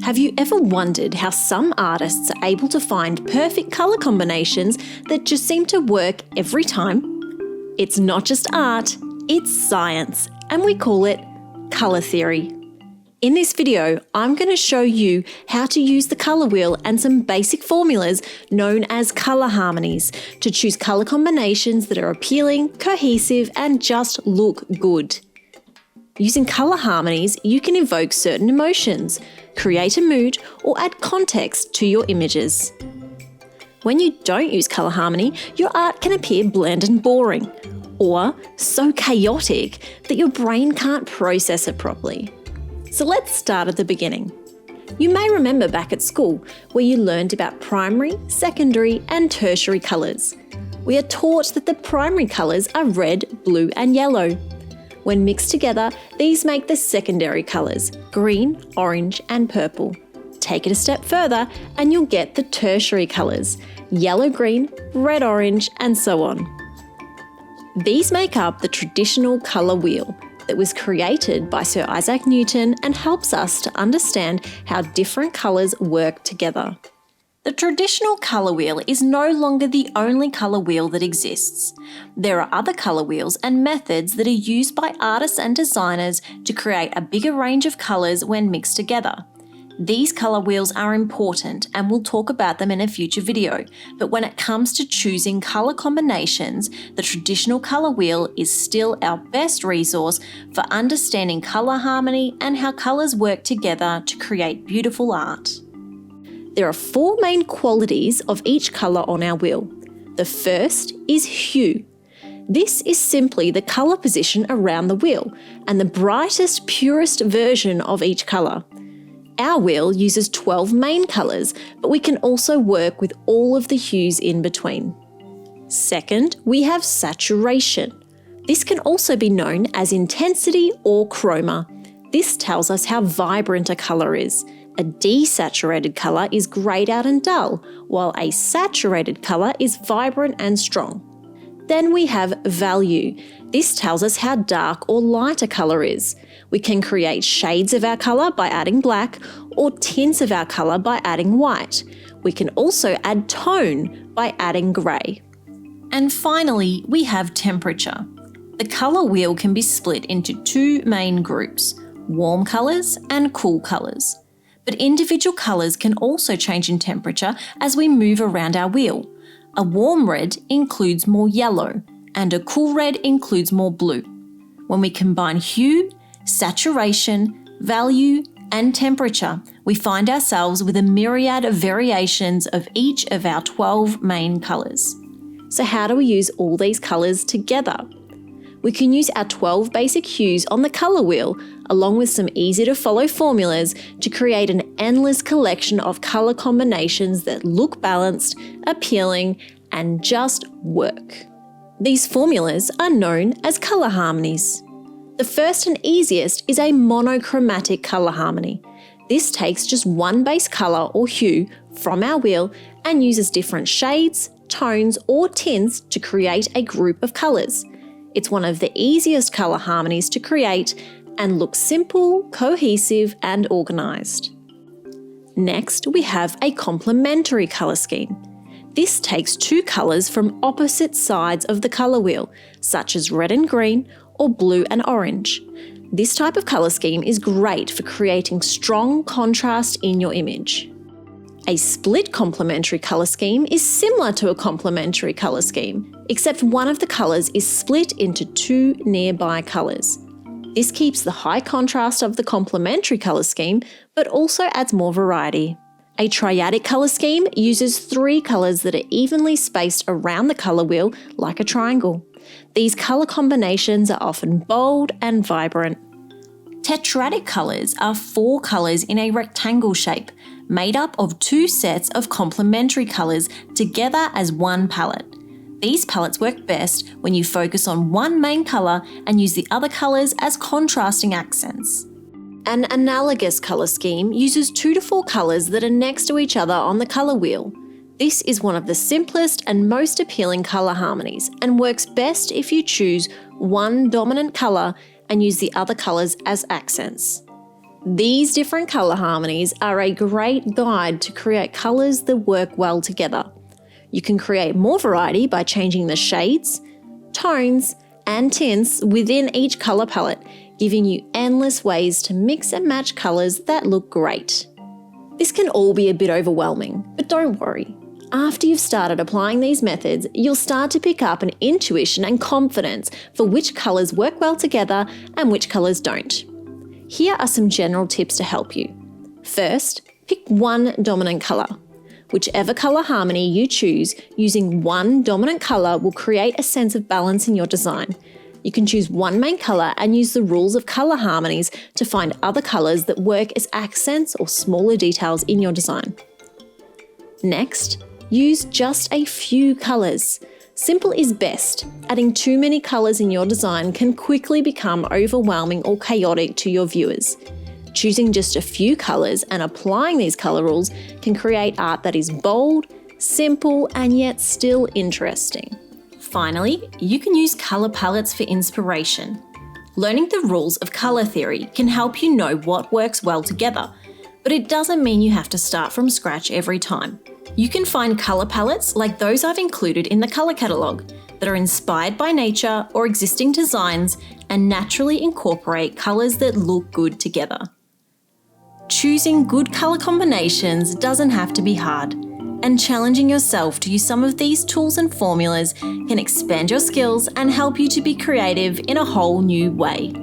Have you ever wondered how some artists are able to find perfect colour combinations that just seem to work every time? It's not just art, it's science, and we call it colour theory. In this video, I'm going to show you how to use the colour wheel and some basic formulas known as colour harmonies to choose colour combinations that are appealing, cohesive, and just look good. Using colour harmonies, you can evoke certain emotions, create a mood, or add context to your images. When you don't use colour harmony, your art can appear bland and boring, or so chaotic that your brain can't process it properly. So let's start at the beginning. You may remember back at school where you learned about primary, secondary, and tertiary colours. We are taught that the primary colours are red, blue, and yellow. When mixed together, these make the secondary colours, green, orange, and purple. Take it a step further and you'll get the tertiary colours, yellow, green, red, orange, and so on. These make up the traditional colour wheel that was created by Sir Isaac Newton and helps us to understand how different colours work together. The traditional colour wheel is no longer the only colour wheel that exists. There are other colour wheels and methods that are used by artists and designers to create a bigger range of colours when mixed together. These colour wheels are important and we'll talk about them in a future video, but when it comes to choosing colour combinations, the traditional colour wheel is still our best resource for understanding colour harmony and how colours work together to create beautiful art. There are four main qualities of each colour on our wheel. The first is hue. This is simply the colour position around the wheel and the brightest, purest version of each colour. Our wheel uses 12 main colours, but we can also work with all of the hues in between. Second, we have saturation. This can also be known as intensity or chroma. This tells us how vibrant a colour is. A desaturated colour is greyed out and dull, while a saturated colour is vibrant and strong. Then we have value. This tells us how dark or light a colour is. We can create shades of our colour by adding black or tints of our colour by adding white. We can also add tone by adding grey. And finally, we have temperature. The colour wheel can be split into two main groups, warm colours and cool colours. But individual colours can also change in temperature as we move around our wheel. A warm red includes more yellow, and a cool red includes more blue. When we combine hue, saturation, value, and temperature, we find ourselves with a myriad of variations of each of our 12 main colours. So how do we use all these colours together? We can use our 12 basic hues on the colour wheel, along with some easy to follow formulas to create an endless collection of colour combinations that look balanced, appealing, and just work. These formulas are known as colour harmonies. The first and easiest is a monochromatic colour harmony. This takes just one base colour or hue from our wheel and uses different shades, tones, or tints to create a group of colours. It's one of the easiest colour harmonies to create and looks simple, cohesive, and organised. Next, we have a complementary colour scheme. This takes two colours from opposite sides of the colour wheel, such as red and green or blue and orange. This type of colour scheme is great for creating strong contrast in your image. A split-complementary colour scheme is similar to a complementary colour scheme, except one of the colours is split into two nearby colours. This keeps the high contrast of the complementary colour scheme, but also adds more variety. A triadic colour scheme uses three colours that are evenly spaced around the colour wheel like a triangle. These colour combinations are often bold and vibrant. Tetradic colours are four colours in a rectangle shape, made up of two sets of complementary colours together as one palette. These palettes work best when you focus on one main colour and use the other colours as contrasting accents. An analogous colour scheme uses 2 to 4 colours that are next to each other on the colour wheel. This is one of the simplest and most appealing colour harmonies and works best if you choose one dominant colour and use the other colours as accents. These different colour harmonies are a great guide to create colours that work well together. You can create more variety by changing the shades, tones, and tints within each colour palette, giving you endless ways to mix and match colours that look great. This can all be a bit overwhelming, but don't worry. After you've started applying these methods, you'll start to pick up an intuition and confidence for which colours work well together and which colours don't. Here are some general tips to help you. First, pick one dominant colour. Whichever colour harmony you choose, using one dominant colour will create a sense of balance in your design. You can choose one main colour and use the rules of colour harmonies to find other colours that work as accents or smaller details in your design. Next, use just a few colours. Simple is best. Adding too many colours in your design can quickly become overwhelming or chaotic to your viewers. Choosing just a few colours and applying these colour rules can create art that is bold, simple, and yet still interesting. Finally, you can use colour palettes for inspiration. Learning the rules of colour theory can help you know what works well together, but it doesn't mean you have to start from scratch every time. You can find colour palettes like those I've included in the colour catalogue that are inspired by nature or existing designs and naturally incorporate colours that look good together. Choosing good colour combinations doesn't have to be hard, and challenging yourself to use some of these tools and formulas can expand your skills and help you to be creative in a whole new way.